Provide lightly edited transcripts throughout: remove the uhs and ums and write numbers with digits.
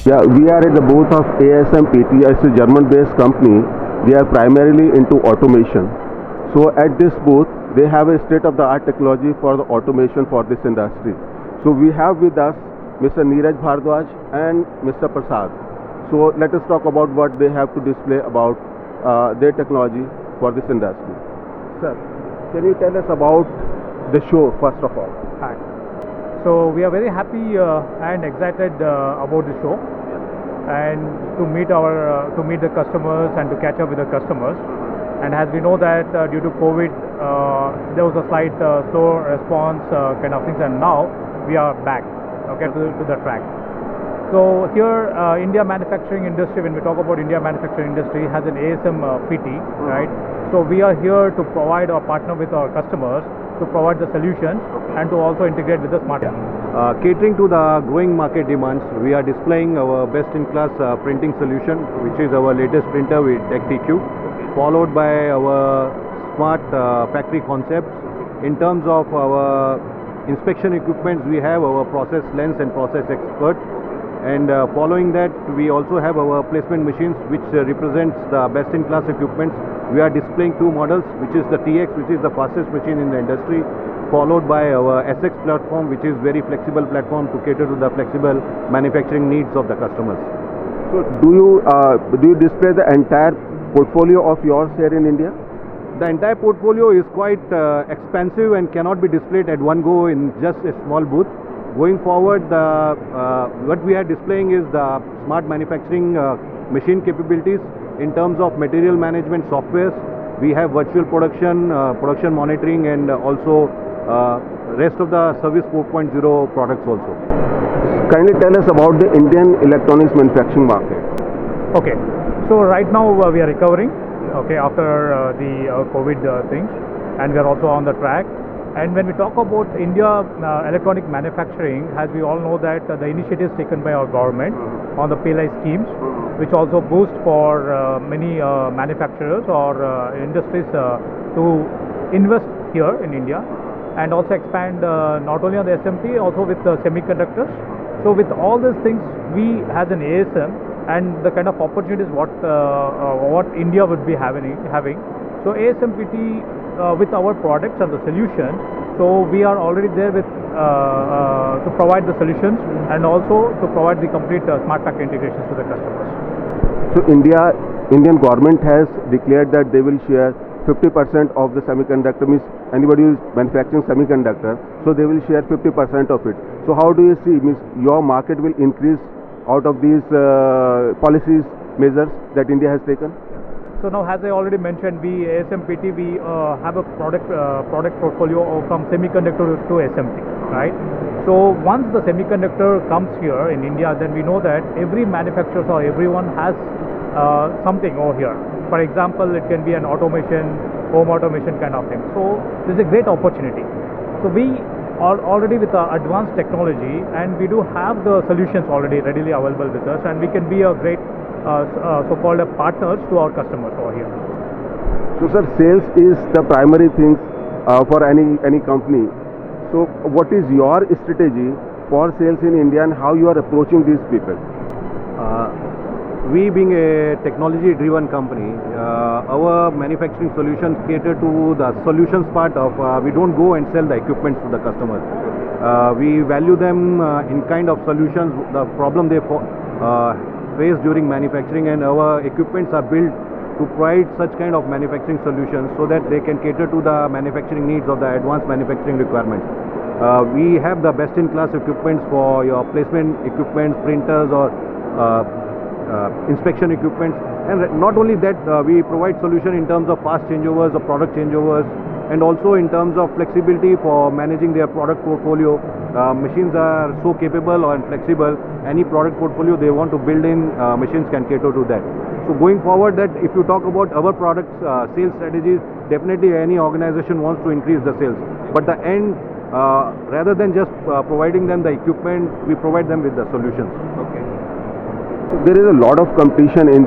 Yeah, we are at the booth of ASMPT. It's a German-based company. We are primarily into automation. So at this booth, they have a state-of-the-art technology for the automation for this industry. So we have with us Mr. Neeraj Bhardwaj and Mr. Prasad. So let us talk about what they have to display about their technology for this industry. Sir, can you tell us about the show first of all? Hi. So we are very happy and excited about the show, and to meet the customers and to catch up with the customers. And as we know that due to COVID, there was a slight slow response kind of things, and now we are back, okay, to the track. So here, India manufacturing industry. When we talk about India manufacturing industry, has an ASMPT, right? So we are here to provide or partner with our customers to provide the solutions and to also integrate with the smart. Catering to the growing market demands, we are displaying our best-in-class printing solution, which is our latest printer with TechTQ, followed by our smart factory concepts. In terms of our inspection equipments, we have our process lens and process expert. And following that, we also have our placement machines, which represents the best-in-class equipments. We are displaying two models, which is the TX, which is the fastest machine in the industry, followed by our SX platform, which is very flexible platform to cater to the flexible manufacturing needs of the customers. So do you display the entire portfolio of yours here in India? The entire portfolio is quite expansive and cannot be displayed at one go in just a small booth. Going forward, what we are displaying is the smart manufacturing machine capabilities. In terms of material management softwares, we have virtual production, production monitoring, and also rest of the service 4.0 products also. Kindly tell us about the Indian electronics manufacturing market. Okay, so right now we are recovering, okay, after the COVID things, and we are also on the track. And when we talk about India electronic manufacturing, as we all know that the initiatives taken by our government on the PLI schemes, which also boost for many manufacturers or industries to invest here in India, and also expand not only on the SMT, also with the semiconductors. So with all these things, we as an ASM and the kind of opportunities what India would be having. So ASMPT with our products and the solutions, so we are already there with to provide the solutions and also to provide the complete smart factory integrations to the customers. So Indian government has declared that they will share 50% of the semiconductor, means anybody who is manufacturing semiconductor, so they will share 50% of it. So how do you see, means your market will increase out of these policies, measures that India has taken? So now, as I already mentioned, we ASMPT, we have a product portfolio from semiconductor to SMT, right? So once the semiconductor comes here in India, then we know that every manufacturer or everyone has something over here. For example, it can be an automation, home automation kind of thing. So this is a great opportunity. So we are already with advanced technology, and we do have the solutions already readily available with us, and we can be a great so-called partners to our customers over here. So sir, sales is the primary thing for any company. So what is your strategy for sales in India, and how you are approaching these people? We being a technology-driven company, our manufacturing solutions cater to the solutions part of, we don't go and sell the equipment to the customers. We value them in kind of solutions, the problem they face during manufacturing, and our equipments are built to provide such kind of manufacturing solutions so that they can cater to the manufacturing needs of the advanced manufacturing requirements. We have the best-in-class equipments for your placement equipments, printers, or inspection equipment. And not only that, we provide solution in terms of fast changeovers or product changeovers, and also in terms of flexibility for managing their product portfolio. Machines are so capable and flexible, any product portfolio they want to build in, machines can cater to that. So going forward, that if you talk about our products sales strategies, definitely any organization wants to increase the sales, but the end, rather than just providing them the equipment, we provide them with the solutions. Okay. So there is a lot of competition in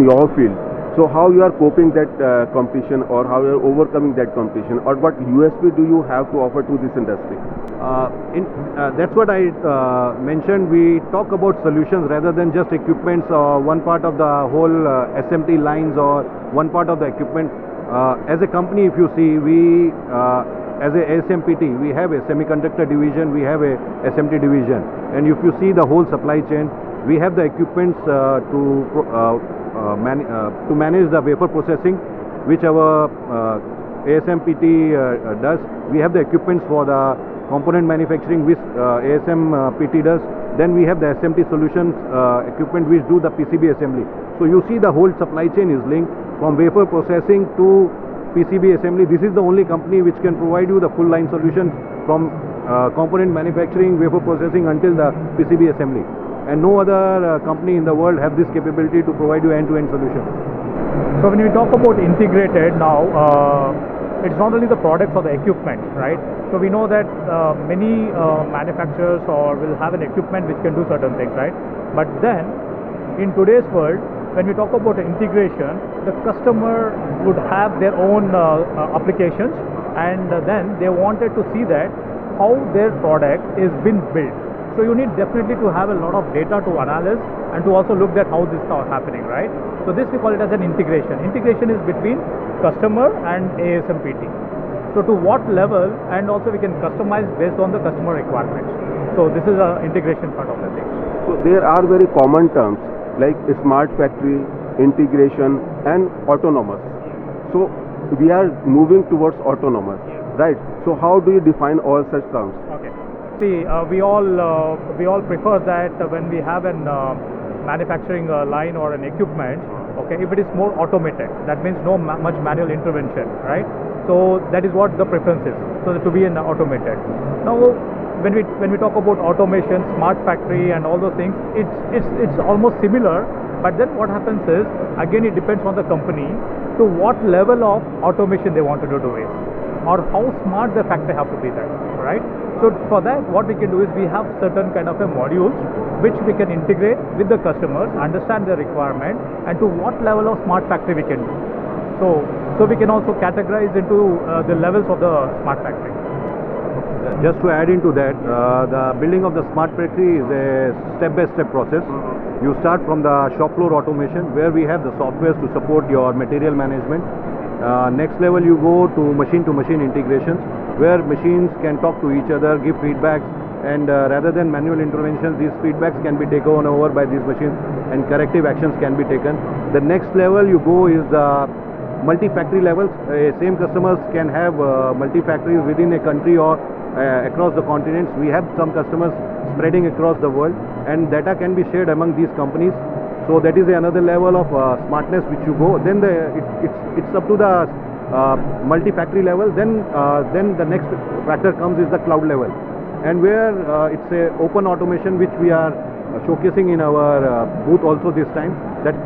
your field. So how you are coping that competition, or how you are overcoming that competition, or what USP do you have to offer to this industry? That's what I mentioned. We talk about solutions rather than just equipments or one part of the whole SMT lines or one part of the equipment. As a company, if you see, we as a ASMPT, we have a semiconductor division, we have a SMT division, and if you see the whole supply chain, we have the equipments to manage the wafer processing, which our ASMPT does. We have the equipments for the component manufacturing, which ASMPT does. Then we have the SMT solutions equipment, which do the PCB assembly. So you see the whole supply chain is linked from wafer processing to PCB assembly. This is the only company which can provide you the full line solutions from component manufacturing, wafer processing until the PCB assembly. And no other company in the world have this capability to provide you end-to-end solution. So when we talk about integrated now, it's not only the products or the equipment, right? So we know that many manufacturers will have an equipment which can do certain things, right? But then in today's world, when we talk about integration, the customer would have their own applications, and then they wanted to see that how their product is been built. So you need definitely to have a lot of data to analyze and to also look at how this is happening, right? So this we call it as an integration. Integration is between customer and ASMPT. So to what level, and also we can customize based on the customer requirements. So this is an integration part of the thing. So there are very common terms like smart factory, integration, and autonomous. So we are moving towards autonomous, right? So how do you define all such terms? Okay. See, we all prefer that when we have an manufacturing line or an equipment, okay, if it is more automated, that means no much manual intervention, right? So that is what the preference is. So to be an automated. Now, when we talk about automation, smart factory, and all those things, it's almost similar. But then what happens is, again, it depends on the company to what level of automation they want to do it, or how smart the factory have to be there, right? So for that, what we can do is we have certain kind of a modules which we can integrate with the customers, understand the requirement, and to what level of smart factory we can do. So we can also categorize into the levels of the smart factory. Just to add into that, the building of the smart factory is a step-by-step process. You start from the shop floor automation, where we have the softwares to support your material management. Next level, you go to machine integrations, where machines can talk to each other, give feedbacks, and rather than manual interventions, these feedbacks can be taken over by these machines and corrective actions can be taken. The next level you go is the multi-factory levels. Same customers can have multi-factories within a country or across the continents. We have some customers spreading across the world, and data can be shared among these companies. So that is another level of smartness which you go. Then it's up to the multi-factory level. Then the next factor comes is the cloud level, and where it's a open automation which we are showcasing in our booth also this time. That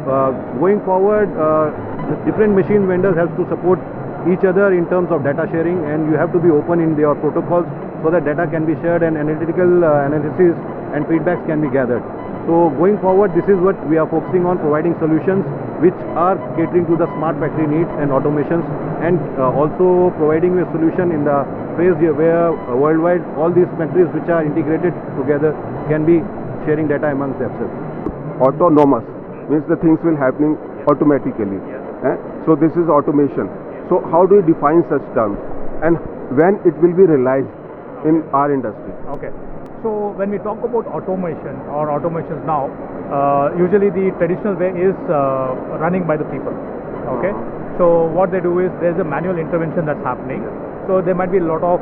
going forward, the different machine vendors have to support each other in terms of data sharing, and you have to be open in your protocols so that data can be shared and analytical analysis and feedbacks can be gathered. So going forward, this is what we are focusing on, providing solutions which are catering to the smart factory needs and automations, and also providing a solution in the phase where worldwide all these factories which are integrated together can be sharing data amongst themselves. Autonomous means the things will happening automatically. So this is automation. So how do you define such terms, and when it will be realized in our industry? Okay. So when we talk about automation or automations now, usually the traditional way is running by the people. Okay. So what they do is there's a manual intervention that's happening. So there might be a lot of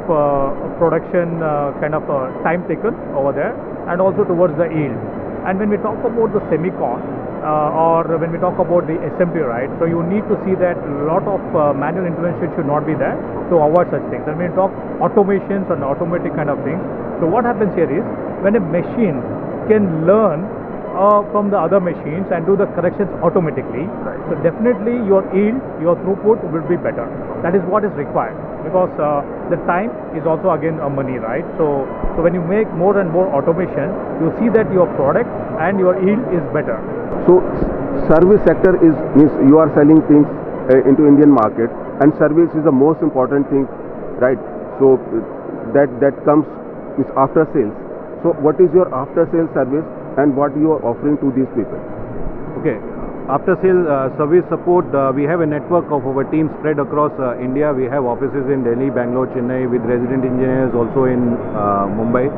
production kind of time taken over there, and also towards the yield. And when we talk about the semicon, or when we talk about the SMT, right? So you need to see that a lot of manual intervention should not be there to avoid such things. And when we talk automations and automatic kind of things, so what happens here is when a machine can learn from the other machines and do the corrections automatically, so definitely your yield, your throughput will be better. That is what is required, because the time is also again money, right? So when you make more and more automation, you see that your product and your yield is better. So service sector is means you are selling things into Indian market, and service is the most important thing, right? So that comes is after sales. So what is your after sales service and what you are offering to these people? Okay. After sale service support, we have a network of our teams spread across India. We have offices in Delhi, Bangalore, Chennai, with resident engineers also in Mumbai.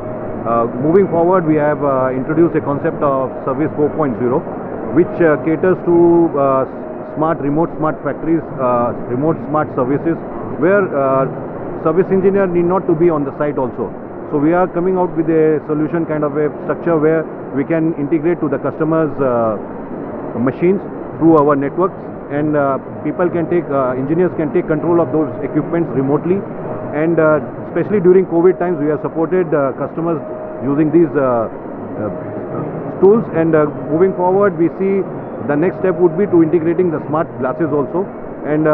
Moving forward, we have introduced a concept of Service 4.0, which caters to remote smart factories, remote smart services, where service engineer need not to be on the site also. So we are coming out with a solution kind of a structure where we can integrate to the customers' machines through our networks, and people can take engineers can take control of those equipments remotely, and especially during COVID times we have supported customers using these tools, and moving forward we see the next step would be to integrating the smart glasses also, and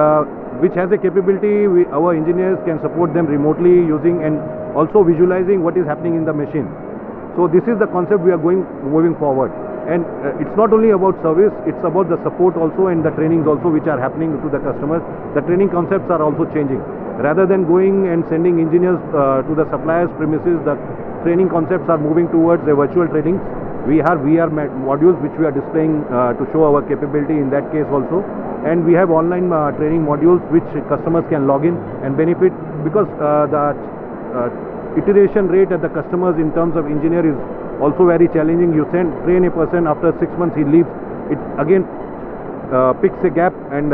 which has a capability our engineers can support them remotely using and also visualizing what is happening in the machine. So this is the concept we are moving forward, and it's not only about service, it's about the support also and the trainings also which are happening to the customers. The training concepts are also changing. Rather than going and sending engineers to the suppliers' premises, the training concepts are moving towards a virtual trainings. We have VR modules which we are displaying to show our capability in that case also, and we have online training modules which customers can log in and benefit, because the iteration rate at the customers in terms of engineer is also very challenging. You train a person, after 6 months he leaves, it again picks a gap, and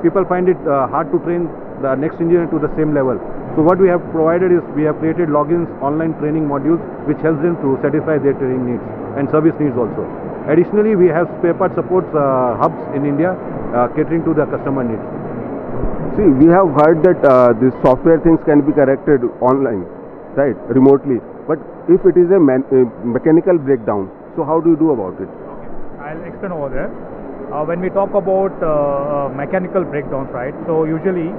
people find it hard to train the next engineer to the same level. So what we have provided is we have created logins, online training modules which helps them to satisfy their training needs and service needs also. Additionally, we have spare part support hubs in India catering to the customer needs. See, we have heard that these software things can be corrected online, right, remotely. But if it is a mechanical breakdown, so how do you do about it? Okay, I'll explain over there. When we talk about mechanical breakdowns, right, so usually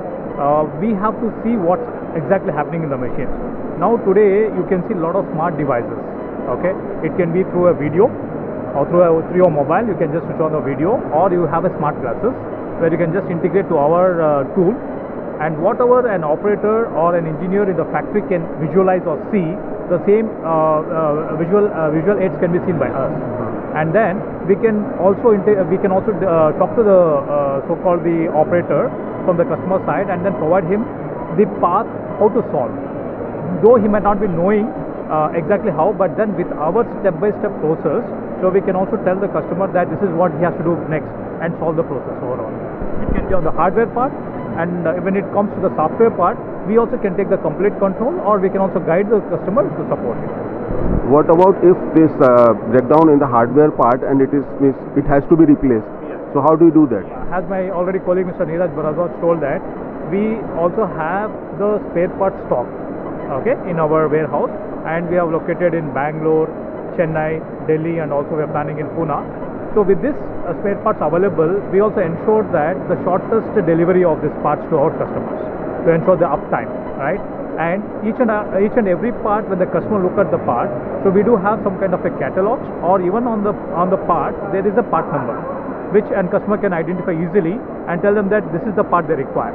we have to see what's exactly happening in the machines. Now today you can see a lot of smart devices. Okay, it can be through a video or through your mobile. You can just switch on the video, or you have a smart glasses where you can just integrate to our tool, and whatever an operator or an engineer in the factory can visualize or see, the same visual aids can be seen by us. And then we can also talk to the so-called the operator from the customer side, and then provide him the path how to solve. Though he might not be knowing exactly how, but then with our step-by-step process, so we can also tell the customer that this is what he has to do next and solve the process overall. It can be on the hardware part, and when it comes to the software part, we also can take the complete control, or we can also guide the customer to support it. What about if this breakdown in the hardware part and it has to be replaced? Yes. So how do you do that? As my already colleague Mr. Neeraj Bharadwaj told that we also have the spare parts stock, okay, in our warehouse, and we have located in Bangalore, Chennai, Delhi, and also we are planning in Pune. So with this spare parts available, we also ensure that the shortest delivery of these parts to our customers to ensure the uptime, right? And each and every part, when the customer look at the part, so we do have some kind of a catalog, or even on the part there is a part number, which and customer can identify easily and tell them that this is the part they require.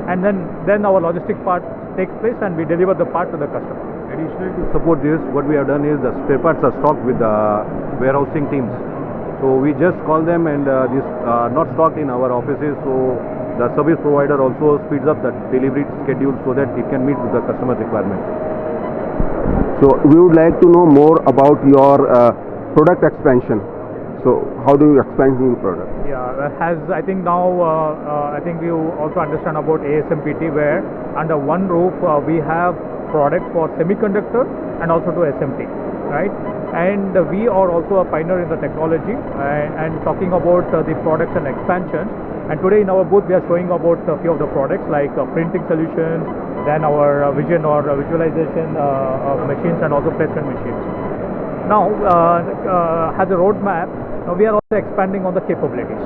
And then our logistic part takes place and we deliver the part to the customer. Additionally, to support this, what we have done is the spare parts are stocked with the warehousing teams. So we just call them, and these are not stocked in our offices. So the service provider also speeds up the delivery schedule so that it can meet with the customer's requirements. So we would like to know more about your product expansion. So how do you expand new product? Yeah, as I think now, I think you also understand about ASMPT, where under one roof we have products for semiconductor and also to SMT, right? And we are also a pioneer in the technology, and talking about the products and expansion. And today in our booth we are showing about a few of the products like printing solutions, then our vision or visualization machines, and also placement machines. Now, as a roadmap, now we are also expanding on the capabilities.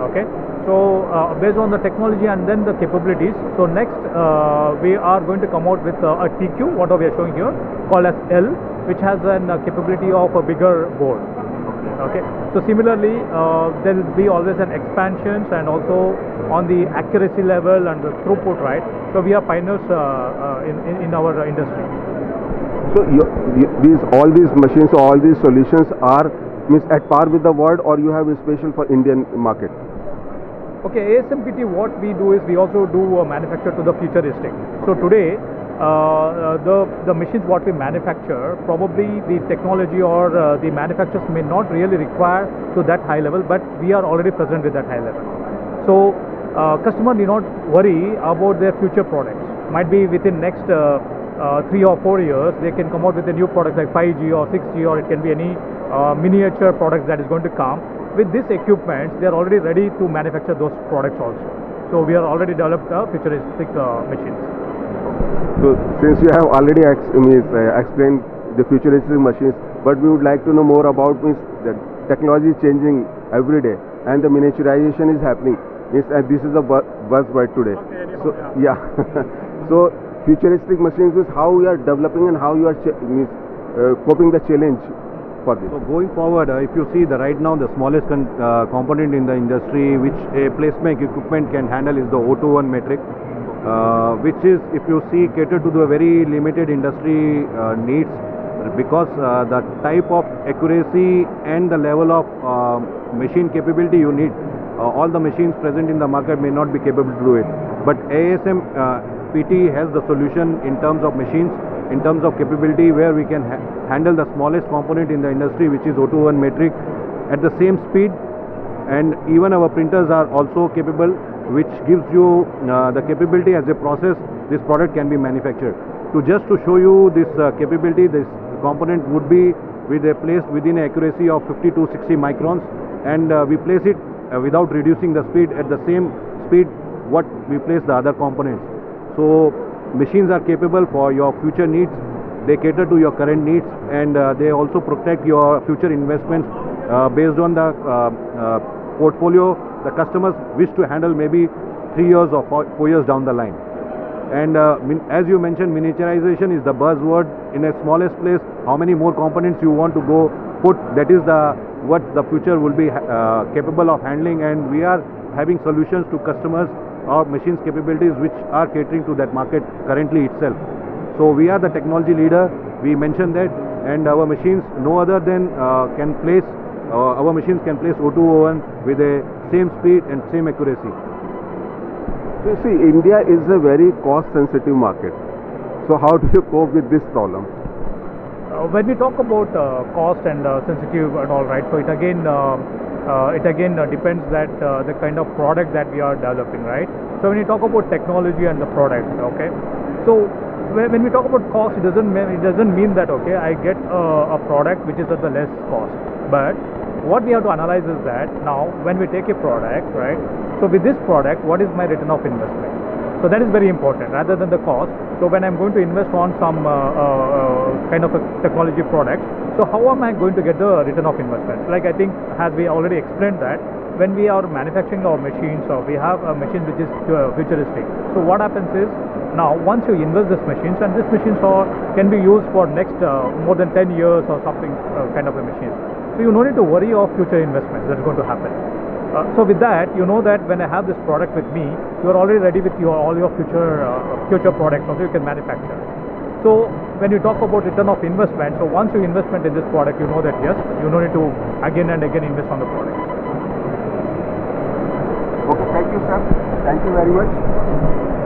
Okay, so based on the technology and then the capabilities, so next we are going to come out with a TQ, what we are showing here, called as L, which has a capability of a bigger board. Okay, so similarly, there will be always an expansions and also on the accuracy level and the throughput, right? So we are pioneers in our industry. So all these machines, all these solutions are means at par with the world, or you have a special for Indian market? Okay, ASMPT, what we do is we also do manufacture to the futuristic. So today, the machines what we manufacture, probably the technology or the manufacturers may not really require to that high level, but we are already present with that high level. So customer need not worry about their future products. Might be within next 3 or 4 years, they can come out with a new product like 5G or 6G, or it can be any miniature products that is going to come. With this equipment, they are already ready to manufacture those products also. So we are already developed futuristic machines. So since you have already explained the futuristic machines, but we would like to know more about means the technology is changing every day and the miniaturization is happening. And this is a buzzword today. Okay, So yeah, so futuristic machines is how we are developing and how you are coping the challenge for this. So going forward, if you see right now the smallest component in the industry which a placement equipment can handle is the O21 metric, which is, if you see, catered to the very limited industry needs, because the type of accuracy and the level of machine capability you need, all the machines present in the market may not be capable to do it. But ASMPT has the solution in terms of machines, in terms of capability, where we can handle the smallest component in the industry, which is O21 metric, at the same speed, and even our printers are also capable, which gives you the capability as a process this product can be manufactured. Just to show you this capability, this component would be placed within an accuracy of 50 to 60 microns, and we place it without reducing the speed, at the same speed what we place the other components. So machines are capable for your future needs, they cater to your current needs, and they also protect your future investments based on the portfolio the customers wish to handle maybe 3 years or 4 years down the line. And as you mentioned, miniaturization is the buzzword. In a smallest place, how many more components you want to go put, that is what the future will be capable of handling, and we are having solutions to customers or machines capabilities which are catering to that market currently itself. So we are the technology leader, we mentioned that, and our machines, no other than our machines can place O201 with the same speed and same accuracy. So you see, India is a very cost sensitive market. So how do you cope with this problem? When we talk about cost and sensitive and all, right, so it again depends that the kind of product that we are developing, right? So when you talk about technology and the product, okay, so when we talk about cost, it doesn't mean that, okay, I get a product which is at the less cost. But what we have to analyze is that now when we take a product, right, so with this product, what is my return of investment? So that is very important rather than the cost. So when I'm going to invest on some kind of a technology product, so how am I going to get the return of investment? Like I think, as we already explained that, when we are manufacturing our machines, or we have a machine which is futuristic. So what happens is, now once you invest these machines, and these machines can be used for next more than 10 years or something kind of a machine. So you no need to worry of future investments that's going to happen. So with that, you know that when I have this product with me, you are already ready with all your future products also you can manufacture. So when you talk about return of investment, so once you investment in this product, you know that yes, you don't need to again and again invest on the product. Okay, thank you, sir. Thank you very much.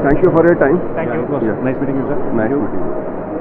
Thank you for your time. Thank you. It was nice meeting you, sir. Nice meeting you.